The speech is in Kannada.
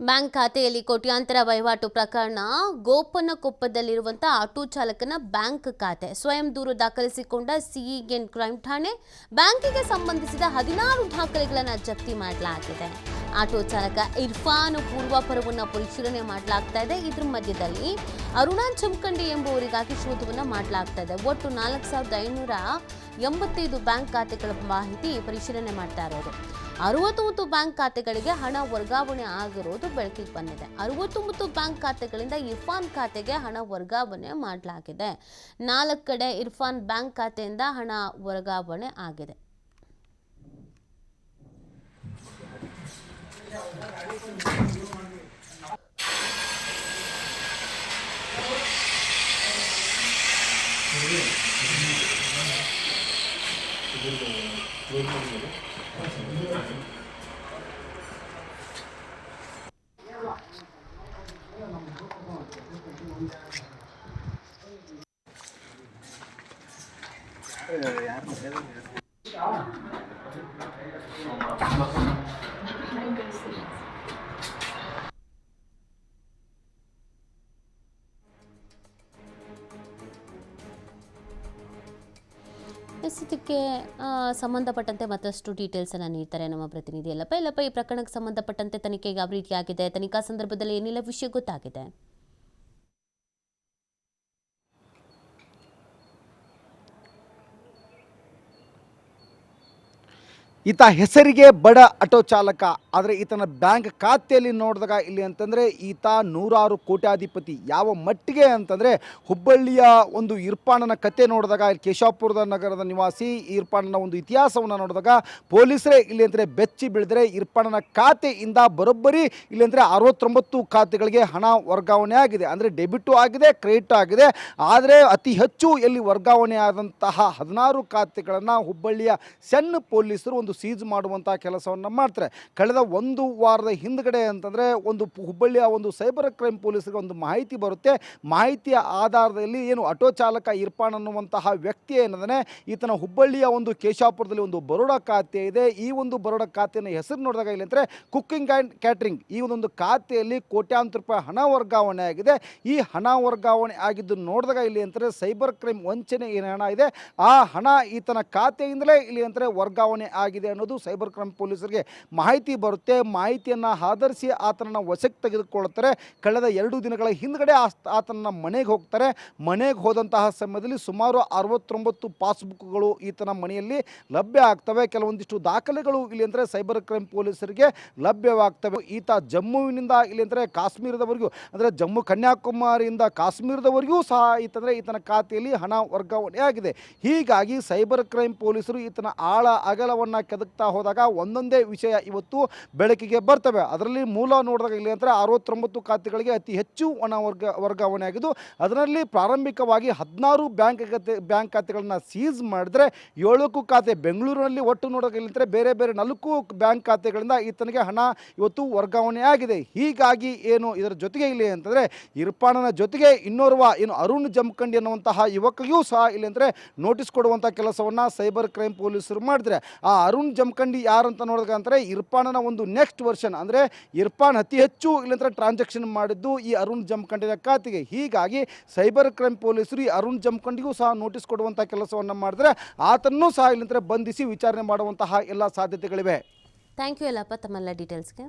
ಬ್ಯಾಂಕ್ ಖಾತೆಯಲ್ಲಿ ಕೋಟ್ಯಾಂತರ ವಹಿವಾಟು ಪ್ರಕರಣ ಗೋಪನಕೊಪ್ಪದಲ್ಲಿರುವಂತಹ ಆಟೋ ಚಾಲಕನ ಬ್ಯಾಂಕ್ ಖಾತೆ ಸ್ವಯಂ ದೂರು ದಾಖಲಿಸಿಕೊಂಡ ಸಿಇಎನ್ ಕ್ರೈಂ ಠಾಣೆ ಬ್ಯಾಂಕಿಗೆ ಸಂಬಂಧಿಸಿದ 16 ದಾಖಲೆಗಳನ್ನು ಜಪ್ತಿ ಮಾಡಲಾಗಿದೆ. ಆಟೋ ಚಾಲಕ ಇರ್ಫಾನ್ ಪೂರ್ವಾಪರವನ್ನು ಪರಿಶೀಲನೆ ಮಾಡಲಾಗ್ತಾ ಇದೆ. ಇದರ ಮಧ್ಯದಲ್ಲಿ ಅರುಣಾ ಜಮಖಂಡಿ ಎಂಬುವರಿಗಾಗಿ ಶೋಧವನ್ನು ಮಾಡಲಾಗ್ತಾ ಇದೆ. ಒಟ್ಟು 4585 ಬ್ಯಾಂಕ್ ಖಾತೆಗಳ ಮಾಹಿತಿ ಪರಿಶೀಲನೆ ಮಾಡ್ತಾ ಇರೋದು. 69 ಬ್ಯಾಂಕ್ ಖಾತೆಗಳಿಗೆ ಹಣ ವರ್ಗಾವಣೆ ಆಗಿರೋದು ಬೆಳಕಿಗೆ ಬಂದಿದೆ. 69 ಬ್ಯಾಂಕ್ ಖಾತೆಗಳಿಂದ ಇರ್ಫಾನ್ ಖಾತೆಗೆ ಹಣ ವರ್ಗಾವಣೆ ಮಾಡಲಾಗಿದೆ. 4 ಕಡೆ ಇರ್ಫಾನ್ ಬ್ಯಾಂಕ್ ಖಾತೆಯಿಂದ ಹಣ ವರ್ಗಾವಣೆ ಆಗಿದೆ. ಇದಕ್ಕೆ ಸಂಬಂಧಪಟ್ಟಂತೆ ಮತ್ತಷ್ಟು ಡೀಟೇಲ್ಸ್ ಅನ್ನು ನೀಡ್ತಾರೆ ನಮ್ಮ ಪ್ರತಿನಿಧಿ ಯಲ್ಲಪ್ಪ. ಈ ಪ್ರಕರಣಕ್ಕೆ ಸಂಬಂಧಪಟ್ಟಂತೆ ತನಿಖೆ ಯಾವ ರೀತಿಯಾಗಿದೆ, ತನಿಖಾ ಸಂದರ್ಭದಲ್ಲಿ ಏನೆಲ್ಲ ವಿಷಯ ಗೊತ್ತಾಗಿದೆ? ಈತ ಹೆಸರಿಗೆ ಬಡ ಆಟೋ ಚಾಲಕ, ಆದರೆ ಈತನ ಬ್ಯಾಂಕ್ ಖಾತೆಯಲ್ಲಿ ನೋಡಿದಾಗ ಇಲ್ಲಿ ಅಂತಂದರೆ ಈತ 100 ಕೋಟ್ಯಾಧಿಪತಿ. ಯಾವ ಮಟ್ಟಿಗೆ ಅಂತಂದರೆ ಹುಬ್ಬಳ್ಳಿಯ ಒಂದು ಇರ್ಫಾನನ ಕತೆ ನೋಡಿದಾಗ, ಕೇಶವಪುರದ ನಗರದ ನಿವಾಸಿ ಇರ್ಫಾನನ ಒಂದು ಇತಿಹಾಸವನ್ನು ನೋಡಿದಾಗ ಪೊಲೀಸರೇ ಇಲ್ಲಿ ಅಂದರೆ ಬೆಚ್ಚಿ ಬೀಳಿದರೆ ಇರ್ಫಾನನ ಖಾತೆಯಿಂದ ಬರೋಬ್ಬರಿ ಇಲ್ಲಿ ಅಂದರೆ 69 ಖಾತೆಗಳಿಗೆ ಹಣ ವರ್ಗಾವಣೆ ಆಗಿದೆ. ಅಂದರೆ ಡೆಬಿಟು ಆಗಿದೆ, ಕ್ರೆಡಿಟ್ ಆಗಿದೆ. ಆದರೆ ಅತಿ ಹೆಚ್ಚು ಎಲ್ಲಿ ವರ್ಗಾವಣೆ ಆದಂತಹ 16 ಖಾತೆಗಳನ್ನು ಹುಬ್ಬಳ್ಳಿಯ ಸಣ್ಣ ಪೊಲೀಸರು ಒಂದು ಸೀಜ್ ಮಾಡುವಂಥ ಕೆಲಸವನ್ನು ಮಾಡ್ತಾರೆ. ಕಳೆದ ಒಂದು ವಾರದ ಹಿಂದ್ಗಡೆ ಅಂತಂದರೆ ಒಂದು ಹುಬ್ಬಳ್ಳಿಯ ಒಂದು ಸೈಬರ್ ಕ್ರೈಮ್ ಪೊಲೀಸರಿಗೆ ಒಂದು ಮಾಹಿತಿ ಬರುತ್ತೆ. ಮಾಹಿತಿಯ ಆಧಾರದಲ್ಲಿ ಏನು ಆಟೋ ಚಾಲಕ ಇರ್ಫಾನ್ ಅನ್ನುವಂತಹ ವ್ಯಕ್ತಿ ಏನಂದರೆ ಈತನ ಹುಬ್ಬಳ್ಳಿಯ ಒಂದು ಕೇಶವಪುರದಲ್ಲಿ ಒಂದು ಬರೋಡ ಖಾತೆ ಇದೆ. ಈ ಒಂದು ಬರೋಡ ಖಾತೆಯ ಹೆಸರು ನೋಡಿದಾಗ ಇಲ್ಲಿ ಅಂದರೆ ಕುಕ್ಕಿಂಗ್ ಆ್ಯಂಡ್ ಕ್ಯಾಟ್ರಿಂಗ್, ಈ ಒಂದು ಖಾತೆಯಲ್ಲಿ ಕೋಟ್ಯಾಂತರ ರೂಪಾಯಿ ಹಣ ವರ್ಗಾವಣೆ ಆಗಿದೆ. ಈ ಹಣ ವರ್ಗಾವಣೆ ಆಗಿದ್ದು ನೋಡಿದಾಗ ಇಲ್ಲಿ ಅಂತಾರೆ ಸೈಬರ್ ಕ್ರೈಮ್ ವಂಚನೆ ಏನು ಹಣ ಇದೆ ಆ ಹಣ ಈತನ ಖಾತೆಯಿಂದಲೇ ಇಲ್ಲಿ ಅಂತಾರೆ ವರ್ಗಾವಣೆ ಆಗಿದೆ ಅನ್ನೋದು ಸೈಬರ್ ಕ್ರೈಮ್ ಪೊಲೀಸರಿಗೆ ಮಾಹಿತಿ ಬರುತ್ತೆ. ಮಾಹಿತಿಯನ್ನು ಆಧರಿಸಿ ಆತನನ್ನು ವಶಕ್ಕೆ ತೆಗೆದುಕೊಳ್ಳುತ್ತಾರೆ. ಕಳೆದ 2 ದಿನಗಳ ಹಿಂದ್ಗಡೆ ಆತನ ಮನೆಗೆ ಹೋಗ್ತಾರೆ. ಮನೆಗೆ ಹೋದಂತಹ ಸಮಯದಲ್ಲಿ ಸುಮಾರು 69 ಪಾಸ್ಬುಕ್ಗಳು ಈತನ ಮನೆಯಲ್ಲಿ ಲಭ್ಯ ಆಗ್ತವೆ. ಕೆಲವೊಂದಿಷ್ಟು ದಾಖಲೆಗಳು ಇಲ್ಲಿ ಅಂದರೆ ಸೈಬರ್ ಕ್ರೈಮ್ ಪೊಲೀಸರಿಗೆ ಲಭ್ಯವಾಗ್ತವೆ. ಈತ ಜಮ್ಮುವಿನಿಂದ ಇಲ್ಲಿ ಅಂದರೆ ಕಾಶ್ಮೀರದವರೆಗೂ, ಅಂದರೆ ಜಮ್ಮು ಕನ್ಯಾಕುಮಾರಿಯಿಂದ ಕಾಶ್ಮೀರದವರೆಗೂ ಸಹ ಈತನ ಖಾತೆಯಲ್ಲಿ ಹಣ ವರ್ಗಾವಣೆ ಆಗಿದೆ. ಹೀಗಾಗಿ ಸೈಬರ್ ಕ್ರೈಮ್ ಪೊಲೀಸರು ಈತನ ಆಳ ಅಗಲವನ್ನು ಕೆದಕ್ತಾ ಹೋದಾಗ ಒಂದೊಂದೇ ವಿಷಯ ಇವತ್ತು ಬೆಳಕಿಗೆ ಬರ್ತವೆ. ಅದರಲ್ಲಿ ಮೂಲ ನೋಡಿದಾಗ ಇಲ್ಲಿ ಅಂದರೆ 69 ಖಾತೆಗಳಿಗೆ ಅತಿ ಹೆಚ್ಚು ಹಣ ವರ್ಗಾವಣೆ ಆಗಿದ್ದು, ಅದರಲ್ಲಿ ಪ್ರಾರಂಭಿಕವಾಗಿ 16 ಬ್ಯಾಂಕ್ ಖಾತೆಗಳನ್ನು ಸೀಸ್ ಮಾಡಿದ್ರೆ 7 ಖಾತೆ ಬೆಂಗಳೂರಿನಲ್ಲಿ ಒಟ್ಟು ನೋಡಿದಾಗ ಇಲ್ಲಿ ಬೇರೆ ಬೇರೆ 4 ಬ್ಯಾಂಕ್ ಖಾತೆಗಳಿಂದ ಈತನಿಗೆ ಹಣ ಇವತ್ತು ವರ್ಗಾವಣೆ ಆಗಿದೆ. ಹೀಗಾಗಿ ಏನು ಇದರ ಜೊತೆಗೆ ಇಲ್ಲಿ ಅಂತಂದರೆ ಇರ್ಫಾನನ ಜೊತೆಗೆ ಇನ್ನೋರ್ವ ಏನು ಅರುಣ್ ಜಮಖಂಡಿ ಅನ್ನುವಂತಹ ಯುವಕರಿಗೂ ಸಹ ಇಲ್ಲಿ ಅಂದರೆ ನೋಟಿಸ್ ಕೊಡುವಂಥ ಕೆಲಸವನ್ನು ಸೈಬರ್ ಕ್ರೈಮ್ ಪೊಲೀಸರು ಮಾಡಿದ್ರೆ ಆ ಅರುಣ್ ಜಮಖಂಡಿ ಯಾರಂತ ನೋಡಿದಾಗ ಅಂತಾರೆ ಇರ್ಫಾನನ ಒಂದು ನೆಕ್ಸ್ಟ್ ವರ್ಷನ್, ಅಂದರೆ ಇರ್ಫಾನ್ ಅತಿ ಹೆಚ್ಚು ಇಲ್ಲಂದ್ರೆ ಟ್ರಾನ್ಸಾಕ್ಷನ್ ಮಾಡಿದ್ದು ಈ ಅರುಣ್ ಜಮಖಂಡಿನ ಖಾತೆಗೆ. ಹೀಗಾಗಿ ಸೈಬರ್ ಕ್ರೈಮ್ ಪೊಲೀಸರು ಈ ಅರುಣ್ ಜಮಖಂಡಿಗೂ ಸಹ ನೋಟಿಸ್ ಕೊಡುವಂಥ ಕೆಲಸವನ್ನು ಮಾಡಿದ್ರೆ ಆತನ್ನೂ ಸಹ ಇಲ್ಲಂದ್ರೆ ಬಂಧಿಸಿ ವಿಚಾರಣೆ ಮಾಡುವಂತಹ ಎಲ್ಲ ಸಾಧ್ಯತೆಗಳಿವೆ. ಥ್ಯಾಂಕ್ ಯು ಯಲ್ಲಪ್ಪ ತಮ್ಮೆಲ್ಲ ಡೀಟೇಲ್ಸ್ಗೆ.